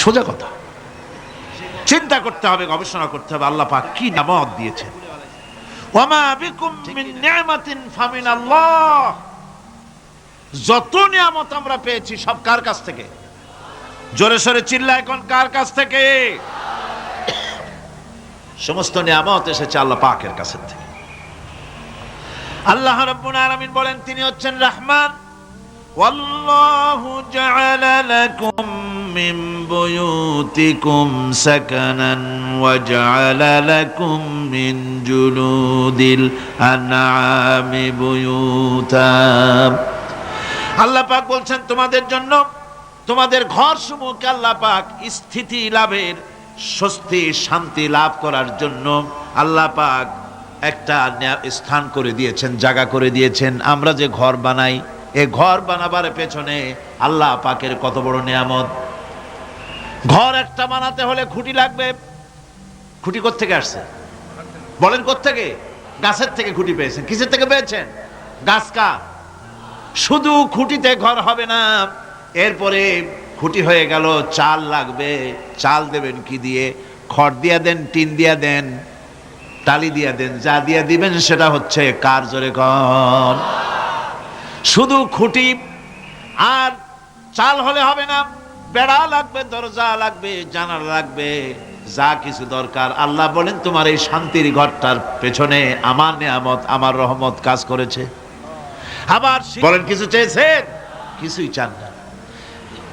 সোজা কথা। চিন্তা করতে হবে, গবেষণা করতে হবে আল্লাহ পাক কি নিয়ামত দিয়েছেন। ওয়ামা বিকুম মিন নি'মাতিন ফামিনাল্লাহ। যত নিয়ামত আমরা পেয়েছি সব কার কাছ থেকে? জোরে সোরে চিল্লা এখন, কার কাছ থেকে? সমস্ত নিয়ামত এসেছে আল্লাহ পাকের কাছ থেকে। আল্লাহ রাব্বুল আলামিন বলেন তিনি হচ্ছেন রহমান। ওয়াল্লাহু জাআলা লাকুম মিন বুয়ুতিকুম সাকানান ওয়া জাআলা লাকুম মিন জুলুদিল আনআমি বুয়ুতা। আল্লাহ পাক বলছেন তোমাদের জন্য তোমাদের ঘরসমূহকে আল্লাহ পাক স্থিতি লাভের, স্বস্তি শান্তি লাভ করার জন্য আল্লাহ পাক একটা স্থান করে দিয়েছেন, জায়গা করে দিয়েছেন। আমরা যে ঘর বানাই, এই ঘর বানাবার পেছনে আল্লাহ পাকের কত বড় নিয়ামত। ঘর একটা বানাতে হলে খুঁটি লাগবে। খুঁটি কোত্থেকে আসছে বলেন? কোত্থেকে? গাছের থেকে খুঁটি পেয়েছেন। কিসের থেকে পেয়েছেন? গাছ কা। শুধু খুঁটিতে ঘর হবে না, এরপরে খুঁটি হয়ে গেল, চাল লাগবে। চাল দেবেন কি দিয়ে? খড় দিয়া দেন, টিন দিয়া দেন, টালি দিয়া দেন, যা দিয়া দিবেন সেটা হচ্ছে কার? জোরে কন। শুধু খুঁটি আর চাল হলে হবে না, বেড়া লাগবে, দরজা লাগবে, জানালা লাগবে, যা কিছু দরকার। আল্লাহ বলেন তোমার এই শান্তির ঘরটার পেছনে আমার নিয়ামত, আমার রহমত কাজ করেছে। আবার বলেন কিছু চেয়েছেন? কিছুই চান না।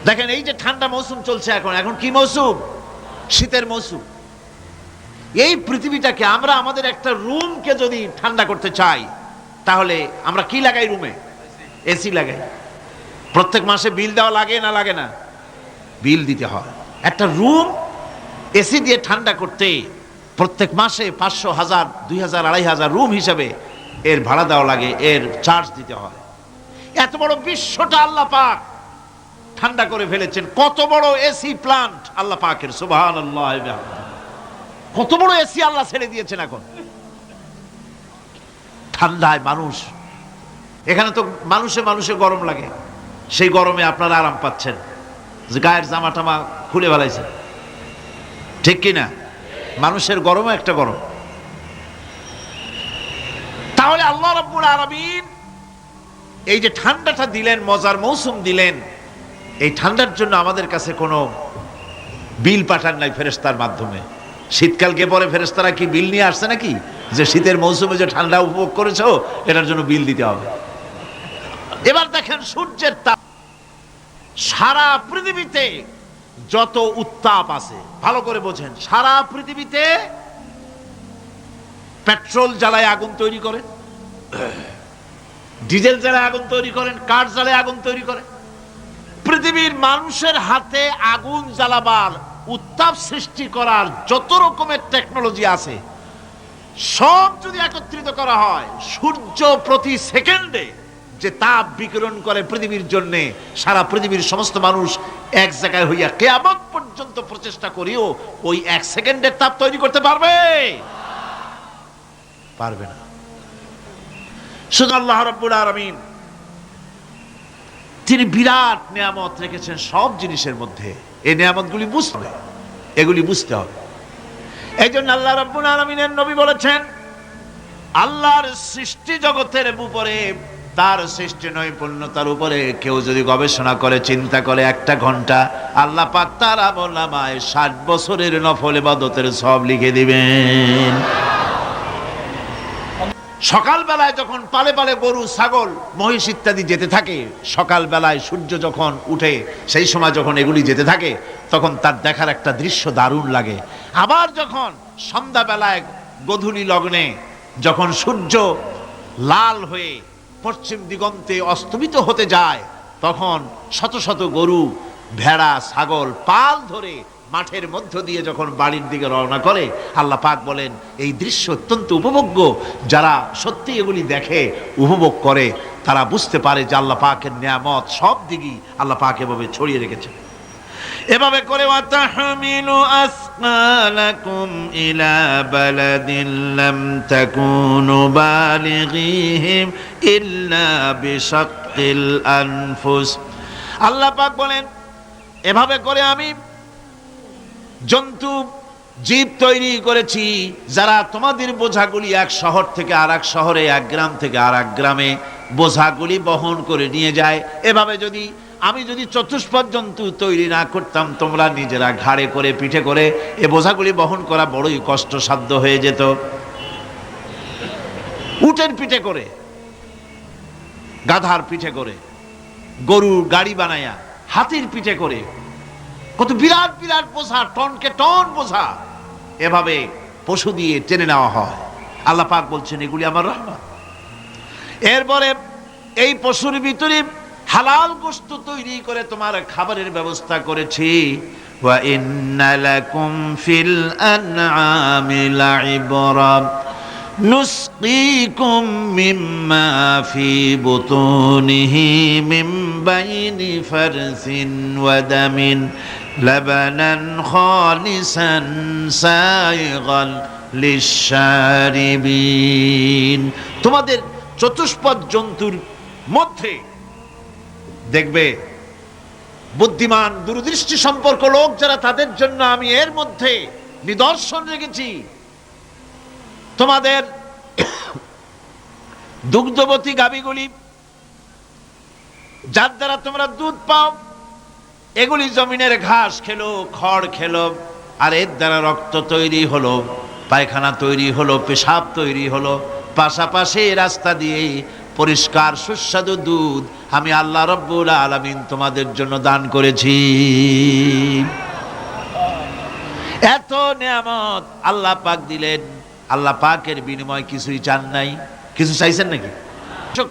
দেখেন এই যে ঠান্ডা মৌসুম চলছে, এখন কি মৌসুম? শীতের মৌসুম। এই পৃথিবীটাকে আমরা আমাদের একটা রুমকে যদি ঠান্ডা করতে চাই, তাহলে আমরা কি লাগাই? রুমে এসি লাগাই। প্রত্যেক মাসে বিল দেওয়া লাগে না লাগে না? বিল দিতে হয়। একটা রুম এসি দিয়ে ঠান্ডা করতে প্রত্যেক মাসে 500, 1000, 2000, 2500 রুম হিসাবে এর ভাড়া দেওয়া লাগে, এর চার্জ দিতে হয়। এত বড় বিশ্বটা আল্লাহ পাক ঠান্ডা করে ফেলেছেন। কত বড় এসি প্লান্ট আল্লাহ পাকের, সুবহানাল্লাহ। কত বড় এসি আল্লাহ ছেড়ে দিয়েছেন। এখন ঠান্ডায় মানুষ, এখানে তো মানুষে গরম লাগে, সেই গরমে আপনারা আরাম পাচ্ছেন, যে গায়ের জামা টামা খুলে ফেলাইছেন, ঠিক কিনা? মানুষের গরমও একটা গরম। তাহলে আল্লাহ রাব্বুল আলামিন এই যে ঠান্ডাটা দিলেন, মজার মৌসুম দিলেন, এই ঠান্ডার জন্য আমাদের কাছে কোনো বিল পাঠান নাই ফেরেশতার মাধ্যমে। শীতকালকে পরে ফেরেশতারা কি বিল নিয়ে আসছে নাকি, যে শীতের মৌসুমে যে ঠান্ডা উপভোগ করেছো এটার জন্য বিল দিতে হবে? এবার দেখেন সূর্যের তাপ। সারা পৃথিবীতে যত উত্তাপ আছে, ভালো করে বোঝেন, সারা পৃথিবীতে পেট্রোল জ্বালায় আগুন তৈরি করে, ডিজেল জ্বালায় আগুন তৈরি করেন, কাঠ জ্বালায় আগুন তৈরি করে। পৃথিবীর মানুষের হাতে আগুন জ্বালাবার, উত্তাপ সৃষ্টি করার যত রকমের টেকনোলজি আছে, সব যদি একত্রিত করা হয়, সূর্য প্রতি সেকেন্ডে যে তাপ বিকিরণ করে পৃথিবীর জন্য, সারা পৃথিবীর সমস্ত মানুষ এক জায়গায় হইয়া কিয়ামত পর্যন্ত প্রচেষ্টা করিও ওই 1 সেকেন্ডের তাপ তৈরি করতে পারবে? পারবে না। শুধু আল্লাহ রাব্বুল আলামিন তিনি বিরাট নিয়ামত রেখেছেন সব জিনিসের মধ্যে। এই নিয়ামতগুলি বুঝতে হবে, এগুলি বুঝতে হবে। এই জন্য আল্লাহ রাব্বুল আলামিনের নবী বলেছেন, আল্লাহর সৃষ্টি জগতের উপরে, তার সৃষ্টি নৈপুণ্যতার উপরে কেউ যদি গবেষণা করে, চিন্তা করে 1 ঘন্টা, আল্লাহ পাক তার আমলনামায় 60 বছরের নফল ইবাদতের সওয়াব লিখে দিবেন। সকালবেলায় যখন পালে পালে গরু, ছাগল, মহিষ ইত্যাদি যেতে থাকে, সকালবেলায় সূর্য যখন উঠে, সেই সময় যখন এগুলি যেতে থাকে, তখন তার দেখার একটা দৃশ্য দারুণ লাগে। আবার যখন সন্ধ্যাবেলায় গোধূলি লগ্নে যখন সূর্য লাল হয়ে পশ্চিম দিগন্তে অস্তমিত হতে যায়, তখন শত শত গরু, ভেড়া, ছাগল পাল ধরে মাঠের মধ্য দিয়ে যখন বাড়ির দিকে রওনা করে, আল্লাহ পাক বলেন এই দৃশ্য অত্যন্ত উপভোগ্য। যারা সত্যি এগুলি দেখে, উপভোগ করে, তারা বুঝতে পারে যে আল্লাহ পাকের নিয়ামত সব দিকেই আল্লাহ পাক এভাবে ছড়িয়ে রেখেছেন। এভাবে করে ওয়াতাহমিলু আসকালাকুম ইলা বালাদিন লাম তাকুনু বালিগিহিম ইল্লা বিশাক্কিল আনফুস। আল্লাহ পাক বলেন এভাবে করে আমি জন্তু জীব তৈরি করেছি যারা তোমাদের বোঝাগুলি এক শহর থেকে আর এক শহরে, এক গ্রাম থেকে আর এক গ্রামে বোঝাগুলি বহন করে নিয়ে যায়। এভাবে আমি যদি চতুষ্পদ জন্তু তৈরি না করতাম, তোমরা নিজেরা ঘাড়ে করে পিঠে করে এ বোঝাগুলি বহন করা বড়ই কষ্টসাধ্য হয়ে যেত। উটের পিঠে করে, গাধার পিঠে করে, গরুর গাড়ি বানায়া, হাতির পিঠে করে, কত বিরাট বিরাট বোঝা, টনকে টন বোঝা এভাবে পশু দিয়ে টেনে নেওয়া হয়। আল্লাহ পাক বলছেন এগুলি আমার রহমত। এরপরে এই পশুর ভিতরে হালাল গোশত তৈরি করে তোমার খাবারের ব্যবস্থা করেছি। ওয়া ইন্না লাকুম ফিল আনআমি লাইবরা নুসকিকুম মিম্মা ফি বুতুনিহি মিন বাইনি ফারসিন ওয়া দামিন লাবানান খালিসান সাইগান লিশশারিবিন। তোমাদের চতুষ্পদ জন্তুর মধ্যে দেখবে বুদ্ধিমান দূরদৃষ্টি সম্পর্ক লোক যারা, তাদের জন্য আমি এর মধ্যে নিদর্শন রেখেছি। তোমাদের দুগ্ধবতী গাভীগুলি যার দ্বারা তোমরা দুধ পাও, এগুলি জমিনের ঘাস খেলো, খড় খেলো, আর এর দ্বারা রক্ত তৈরি হলো, পায়খানা তৈরি হলো, পেশাব তৈরি হলো। পাশাপাশি রাস্তা দিয়ে পরিষ্কার সুস্বাদু দুধ আমি আল্লাহ রব্বুল আলামিন তোমাদের জন্য দান করেছি। এত নিয়ামত আল্লাহ পাক দিলেন, আল্লাহ পাকের বিনিময় কিছুই চান নাই। কিছু চাইছেন নাকি?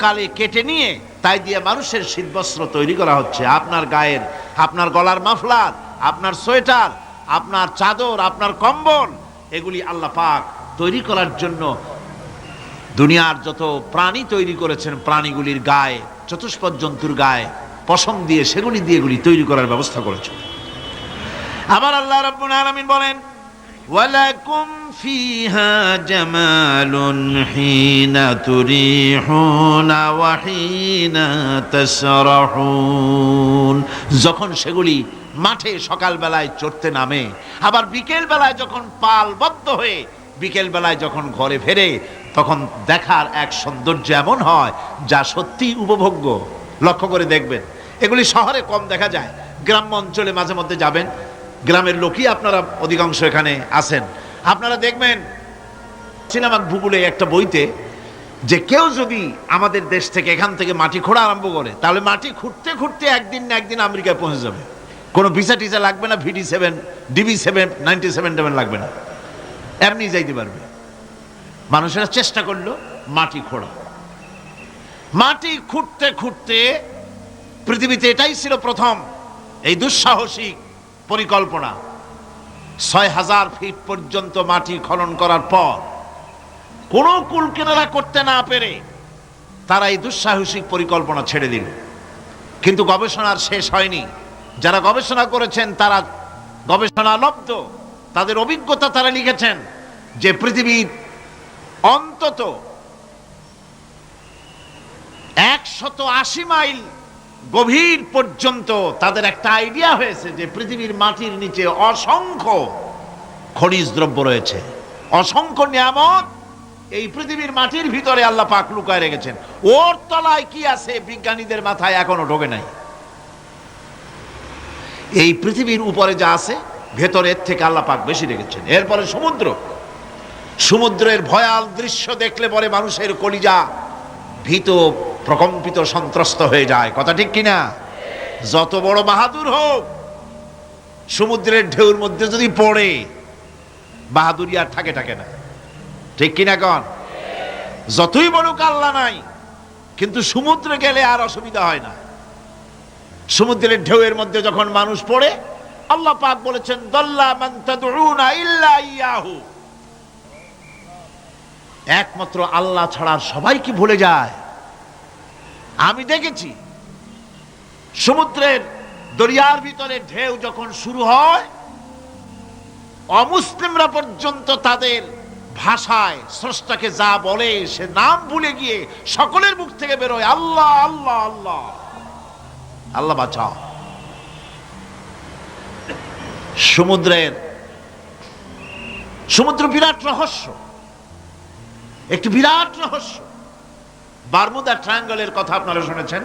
কালে কেটে নিয়ে তাই দিয়ে মানুষের শীতবস্ত্র তৈরি করা হচ্ছে। আপনার গায়ের, আপনার গলার মাফলার, আপনার সোয়েটার, আপনার চাদর, আপনার কম্বল, এগুলি আল্লাহ পাক তৈরি করার জন্য দুনিয়ার যত প্রাণী তৈরি করেছেন, প্রাণীগুলির গায়ে, চতুষ্পদ জন্তুর গায়ে পশম দিয়ে, সেগুলি দিয়ে এগুলি তৈরি করার ব্যবস্থা করেছেন। আবার আল্লাহ রাব্বুল আলামিন বলেন ওয়ালাকুম ফিহা জামালুন হিনা তুরিহুনা ওয়া হিনা তাসরাহুন। যখন সেগুলি মাঠে সকাল বেলায় চড়তে নামে, আবার বিকেল বেলায় যখন পালবদ্ধ হয়ে বিকেল বেলায় যখন ঘরে ফেরে, তখন দেখার এক সৌন্দর্য এমন হয় যা সত্যি উপভোগ্য। লক্ষ্য করে দেখবেন, এগুলি শহরে কম দেখা যায়, গ্রাম্য অঞ্চলে মাঝে মধ্যে যাবেন, গ্রামের লোকই আপনারা অধিকাংশ এখানে আছেন, আপনারা দেখবেন ছিলাম ভূগোলে একটা বইতে যে কেউ যদি আমাদের দেশ থেকে এখান থেকে মাটি খোঁড়া আরম্ভ করে, তাহলে মাটি খুঁড়তে খুঁড়তে একদিন না একদিন আমেরিকায় পৌঁছে যাবে। কোনো ভিসা টিসা লাগবে না, VD7 DB7 97 লাগবে না, এমনি যাইতে পারবে। মানুষেরা চেষ্টা করলো মাটি খোঁড়া, মাটি খুঁড়তে খুঁড়তে পৃথিবীতে এটাই ছিল প্রথম এই দুঃসাহসিক পরিকল্পনা। ৬,০০০ ফিট পর্যন্ত মাটি খনন করার পর কোনো কুল কিনারা করতে না পেরে তারা এই দুঃসাহসিক পরিকল্পনা ছেড়ে দিল। কিন্তু গবেষণার শেষ হয়নি। যারা গবেষণা করেছেন তারা গবেষণালব্ধ, তাদের অভিজ্ঞতা তারা লিখেছেন যে পৃথিবীর অন্তত ১৮০ মাইল গভীর পর্যন্ত তাদের একটা আইডিয়া হয়েছে যে পৃথিবীর মাটির নিচে অসংখ্য খনিজ দ্রব্য রয়েছে, অসংখ্য নিয়ামত এই পৃথিবীর মাটির ভিতরে আল্লাহ পাক লুকায় রেখেছেন। ওর তলায় কি আছে বিজ্ঞানীদের মাথায় এখনো ঢোকে নাই। এই পৃথিবীর উপরে যা আছে ভেতরের থেকে আল্লাহ পাক বেশি রেখেছেন। এরপরে সমুদ্র, সমুদ্রের ভয়াল দৃশ্য দেখলে পরে মানুষের কলিজা ভীত, প্রকম্পিত, সন্ত্রস্ত হয়ে যায়। কথা ঠিক কিনা? যত বড় বাহাদুর হোক, সমুদ্রের ঢেউর মধ্যে যদি পড়ে, বাহাদুরি আর থাকে না। ঠিক কিনা কন? যতই বড় কাল্লা নাই, কিন্তু সমুদ্রে গেলে আর অসুবিধা হয় না। সমুদ্রের ঢেউয়ের মধ্যে যখন মানুষ পড়ে, আল্লাহ পাক বলেছেন দাল্লা মান তাদউনা ইল্লা ইয়াহু, একমাত্র আল্লাহ ছাড়া সবাই কি ভুলে যায়। আমি দেখেছি সমুদ্রের দরিয়ার ভিতরে ঢেউ যখন শুরু হয়, অমুসলিমরা পর্যন্ত তাদের ভাষায় স্রষ্টাকে যা বলে সে নাম ভুলে গিয়ে সকলের মুখ থেকে বেরোয় আল্লাহ আল্লাহ আল্লাহ, আল্লাহ বাঁচাও। সমুদ্রের সমুদ্র বিরাট রহস্য, একটি বিরাট রহস্য। বারমুদা ট্রায়াঙ্গলের কথা আপনারা শুনেছেন।